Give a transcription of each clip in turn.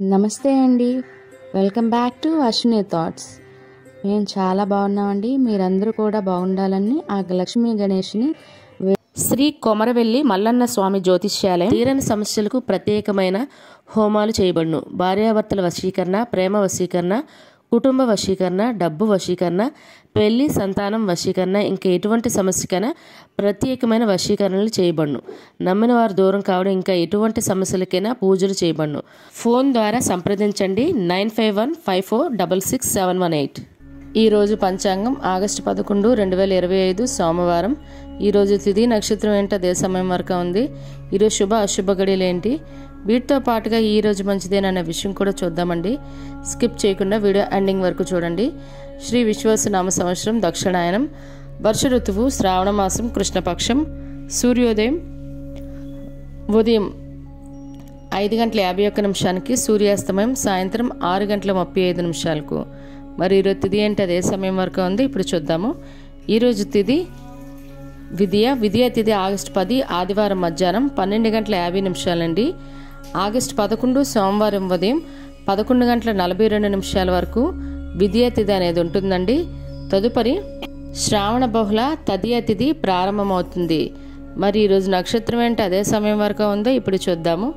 నమస్తే అండి. Welcome back to Ashwini thoughts. మేము చాలా బాగున్నామండి. మీరందరూ కూడా బాగుండాలని ఆ లక్ష్మీ గణేష్ని శ్రీ కొమరవెల్లి మల్లన్న స్వామి జ్యోతిష్యాలయం తీరని సమస్యలకు ప్రత్యేకమైన హోమాలు చేయబడును. భార్యాభర్తల వశీకరణ, ప్రేమ వశీకరణ, కుటుంబ వశీకరణ, డబ్బు వశీకరణ, పెళ్లి, సంతానం వశీకరణ, ఇంకా ఎటువంటి సమస్యకైనా ప్రత్యేకమైన వశీకరణలు చేయబడును. నమ్మిన వారు దూరం కావడం, ఇంకా ఎటువంటి సమస్యలకైనా పూజలు చేయబడును. ఫోన్ ద్వారా సంప్రదించండి 9515466718. ఈరోజు పంచాంగం ఆగస్టు 11, 2025 సోమవారం. ఈరోజు తిథి నక్షత్రం ఏంటి, అదే సమయం వరకు ఉంది. ఈరోజు శుభ అశుభ గడియలు ఏంటి, వీటితో పాటుగా ఈరోజు మంచిదేనన్న విషయం కూడా చూద్దామండి. స్కిప్ చేయకుండా వీడియో ఎండింగ్ వరకు చూడండి. శ్రీ విశ్వాసనామ సంవత్సరం దక్షిణాయనం, వర్ష ఋతువు శ్రావణ మాసం, కృష్ణపక్షం, సూర్యోదయం ఉదయం 5:51 సూర్యాస్తమయం సాయంత్రం 6:35. మరి ఈరోజు తిథి ఏంటి, అదే సమయం వరకు ఉంది. ఇప్పుడు చూద్దాము. ఈరోజు తిథి విద్యా తిథి ఆగస్టు 10 ఆదివారం మధ్యాహ్నం 12:50 ఆగస్టు 11 సోమవారం ఉదయం 11:42 వరకు విద్యా తిథి అనేది ఉంటుందండి. తదుపరి శ్రావణ బహుళ తదియ తిథి ప్రారంభమవుతుంది. మరి ఈరోజు నక్షత్రం ఏంటి, అదే సమయం వరకు ఉందో ఇప్పుడు చూద్దాము.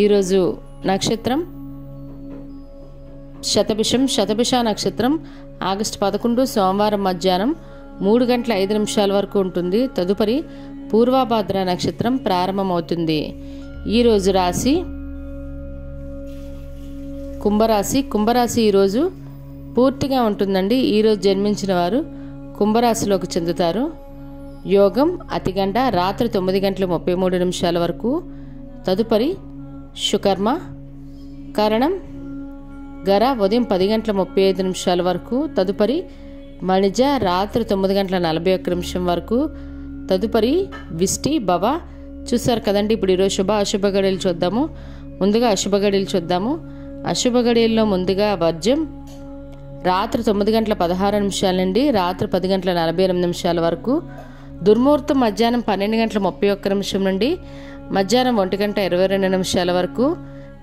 ఈరోజు నక్షత్రం శతభిష నక్షత్రం ఆగస్టు 11 సోమవారం మధ్యాహ్నం 3:05 వరకు ఉంటుంది. తదుపరి పూర్వభాద్ర నక్షత్రం ప్రారంభమవుతుంది. ఈరోజు రాశి కుంభరాశి ఈరోజు పూర్తిగా ఉంటుందండి. ఈరోజు జన్మించిన వారు కుంభరాశిలోకి చెందుతారు. యోగం అతిగంట రాత్రి 9:33 వరకు. తదుపరి శుకర్మ కరణం గర ఉదయం 10:35 వరకు. తదుపరి మణిజ రాత్రి 9:41 వరకు. తదుపరి విష్టి భవ. చూసారు కదండి. ఇప్పుడు ఈరోజు శుభ అశుభ గడియలు చూద్దాము. ముందుగా అశుభ గడియలు చూద్దాము. అశుభ గడియల్లో ముందుగా వర్జ్యం రాత్రి 9:16 నుండి రాత్రి 10:48 వరకు. దుర్ముహూర్తం మధ్యాహ్నం 12:31 నుండి మధ్యాహ్నం 1:22 వరకు.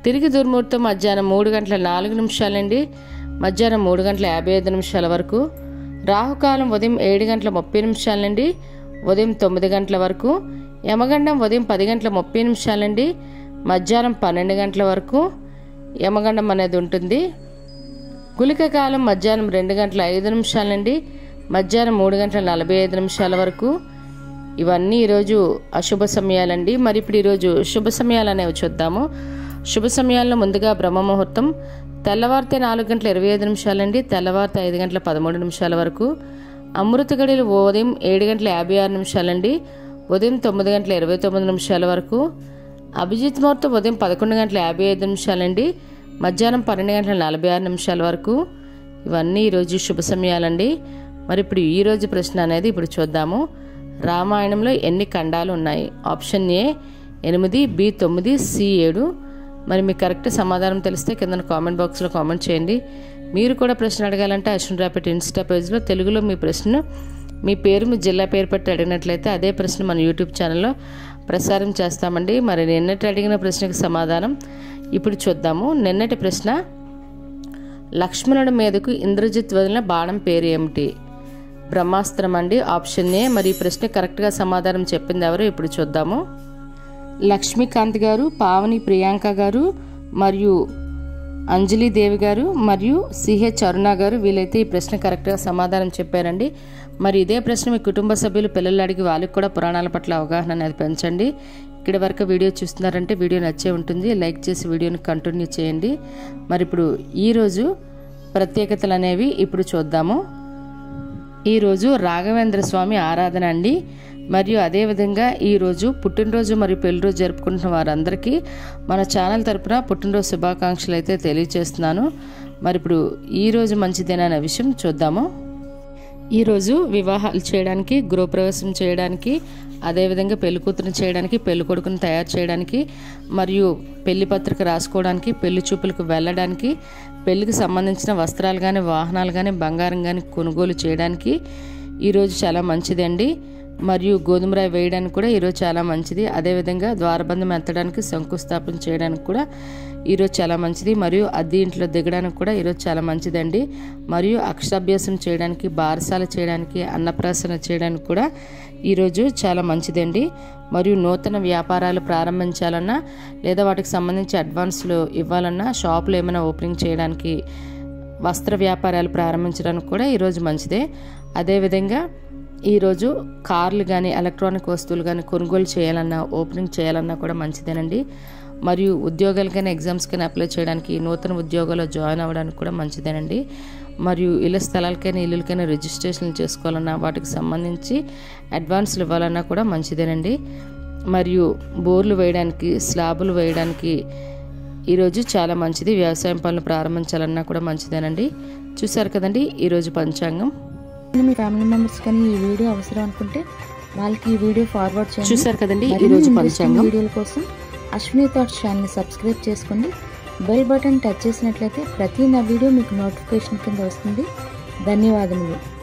తిరిగి దుర్ముహూర్తం మధ్యాహ్నం 3:04 నుండి మధ్యాహ్నం 3:55 వరకు. రాహుకాలం ఉదయం 7:30 నుండి ఉదయం 9 వరకు. యమగండం ఉదయం 10:30 నుండి మధ్యాహ్నం 12 వరకు యమగండం అనేది ఉంటుంది. గుళిక కాలం మధ్యాహ్నం 2:05 నుండి మధ్యాహ్నం 3:45 వరకు. ఇవన్నీ ఈరోజు అశుభ సమయాలండి. మరి ఇప్పుడు ఈరోజు శుభ సమయాలు అనేవి చూద్దాము. శుభ సమయాల్లో ముందుగా బ్రహ్మ ముహూర్తం తెల్లవారితే 4:25 నుండి తెల్లవారితే 5:13 వరకు. అమృత గడియలు ఉదయం 7:56 నుండి ఉదయం 9:29 వరకు. అభిజిత్ ముహూర్తం ఉదయం 11:55 నుండి మధ్యాహ్నం 12:46 వరకు. ఇవన్నీ ఈరోజు శుభ సమయాలండి. మరి ఇప్పుడు ఈరోజు ప్రశ్న అనేది ఇప్పుడు చూద్దాము. రామాయణంలో ఎన్ని ఖండాలు ఉన్నాయి? Option A 8, B 9, C 7. మరి మీకు కరెక్ట్ సమాధానం తెలిస్తే కింద కామెంట్ బాక్స్లో కామెంట్ చేయండి. మీరు కూడా ప్రశ్న అడగాలంటే అశ్విని రాపిడ్ ఇన్స్టా పేజ్లో తెలుగులో మీ ప్రశ్న, మీ పేరు, మీ జిల్లా పేరు పెట్టి అడిగినట్లయితే అదే ప్రశ్న మన యూట్యూబ్ ఛానల్లో ప్రసారం చేస్తామండి. మరి నిన్నటి అడిగిన ప్రశ్నకు సమాధానం ఇప్పుడు చూద్దాము. నిన్నటి ప్రశ్న, లక్ష్మణుడి మీదకు ఇంద్రజిత్ వదిలిన బాణం పేరు ఏమిటి? బ్రహ్మాస్త్రం అండి. Option A. మరి ఈ ప్రశ్న కరెక్ట్గా సమాధానం చెప్పింది ఎవరు ఇప్పుడు చూద్దాము. లక్ష్మీకాంత్ గారు, పావని ప్రియాంక గారు, మరియు అంజలిదేవి గారు, మరియు సిహెచ్ అరుణ గారు. వీళ్ళైతే ఈ ప్రశ్న కరెక్ట్గా సమాధానం చెప్పారండి. మరి ఇదే ప్రశ్న మీ కుటుంబ సభ్యులు పిల్లలు అడిగి వాళ్ళకి కూడా పురాణాల పట్ల అవగాహన అనేది పెంచండి. ఇక్కడ వరకు వీడియో చూస్తున్నారంటే వీడియో నచ్చే ఉంటుంది. లైక్ చేసి వీడియోని కంటిన్యూ చేయండి. మరి ఇప్పుడు ఈరోజు ప్రత్యేకతలు అనేవి ఇప్పుడు చూద్దాము. ఈరోజు రాఘవేంద్ర స్వామి ఆరాధన అండి. మరియు అదేవిధంగా ఈరోజు పుట్టినరోజు మరియు పెళ్లిరోజు జరుపుకుంటున్న వారందరికీ మన ఛానల్ తరపున పుట్టినరోజు శుభాకాంక్షలు అయితే తెలియజేస్తున్నాను. మరి ఇప్పుడు ఈరోజు మంచిదేననే విషయం చూద్దాము. ఈరోజు వివాహాలు చేయడానికి, గృహప్రవేశం చేయడానికి, అదేవిధంగా పెళ్లి కూతురుని చేయడానికి, పెళ్లి కొడుకుని తయారు చేయడానికి, మరియు పెళ్లి పత్రిక రాసుకోవడానికి, పెళ్లి చూపులకు వెళ్ళడానికి, పెళ్లికి సంబంధించిన వస్త్రాలు కానీ, వాహనాలు కానీ, బంగారం కానీ కొనుగోలు చేయడానికి ఈరోజు చాలా మంచిదండి. మరియు గోధుమరాయి వేయడానికి కూడా ఈరోజు చాలా మంచిది. అదేవిధంగా ద్వారబంధం ఎత్తడానికి, శంకుస్థాపన చేయడానికి కూడా ఈరోజు చాలా మంచిది. మరియు అద్దె ఇంట్లో దిగడానికి కూడా ఈరోజు చాలా మంచిదండి. మరియు అక్షరాభ్యాసం చేయడానికి, బారసాల చేయడానికి, అన్నప్రాసన చేయడానికి కూడా ఈరోజు చాలా మంచిదండి. మరియు నూతన వ్యాపారాలు ప్రారంభించాలన్నా లేదా వాటికి సంబంధించి అడ్వాన్స్లు ఇవ్వాలన్నా, షాపులు ఏమైనా ఓపెనింగ్ చేయడానికి, వస్త్ర వ్యాపారాలు ప్రారంభించడానికి కూడా ఈరోజు మంచిదే. అదేవిధంగా ఈరోజు కార్లు కానీ ఎలక్ట్రానిక్ వస్తువులు కానీ కొనుగోలు చేయాలన్నా, ఓపెనింగ్ చేయాలన్నా కూడా మంచిదేనండి. మరియు ఉద్యోగాలకైనా, ఎగ్జామ్స్కైనా అప్లై చేయడానికి, నూతన ఉద్యోగాల్లో జాయిన్ అవ్వడానికి కూడా మంచిదేనండి. మరియు ఇళ్ళ స్థలాలకైనా, ఇల్లులకైనా రిజిస్ట్రేషన్ చేసుకోవాలన్నా, వాటికి సంబంధించి అడ్వాన్స్లు ఇవ్వాలన్నా కూడా మంచిదేనండి. మరియు బోర్లు వేయడానికి, స్లాబులు వేయడానికి ఈరోజు చాలా మంచిది. వ్యవసాయం పనులు ప్రారంభించాలన్నా కూడా మంచిదేనండి. చూసారు కదండి ఈరోజు పంచాంగం. మీ ఫ్యామిలీ మెంబర్స్ కానీ ఈ వీడియో అవసరం అనుకుంటే వాళ్ళకి ఈ వీడియో ఫార్వర్డ్ చేయండి. చూసారు కదండి ఈరోజు పంచాంగం. వీడియోల కోసం అశ్విని థాట్స్ ఛానల్ని సబ్స్క్రైబ్ చేసుకోండి. బెల్ బటన్ టచ్ చేసినట్లయితే ప్రతి నా వీడియో మీకు నోటిఫికేషన్ కింద వస్తుంది. ధన్యవాదములు.